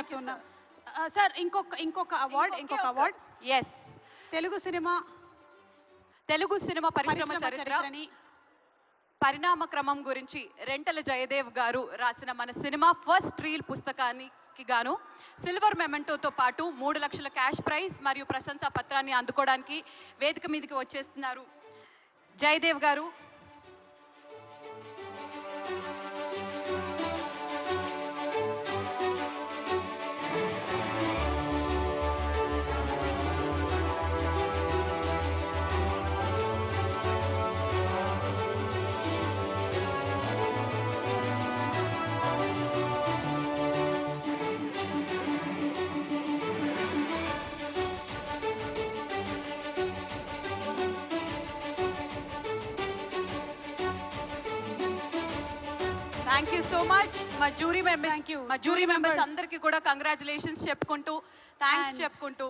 చెప్తున్నా సార్. ఇంకొక award yes, Telugu cinema పరిశ్రమ చరిత్రని పరిణామ క్రమం గురించి రెంటల జయదేవ్ గారు రాసిన మన సినిమా ఫస్ట్ రీల్ పుస్తకానికి గాను సిల్వర్ మెమెంటోతో పాటు 3 లక్షల క్యాష్ ప్రైజ్ మరియు ప్రశంసా పత్రాన్ని అందుకోవడానికి వేదిక మీదకి వచ్చేస్తున్నారు జయదేవ్ గారు. Thank you so much. మా జ్యూరీ మెంబర్స్ అందరికీ కూడా కంగ్రాచులేషన్స్ చెప్పుకుంటూ థ్యాంక్స్ చెప్పుకుంటూ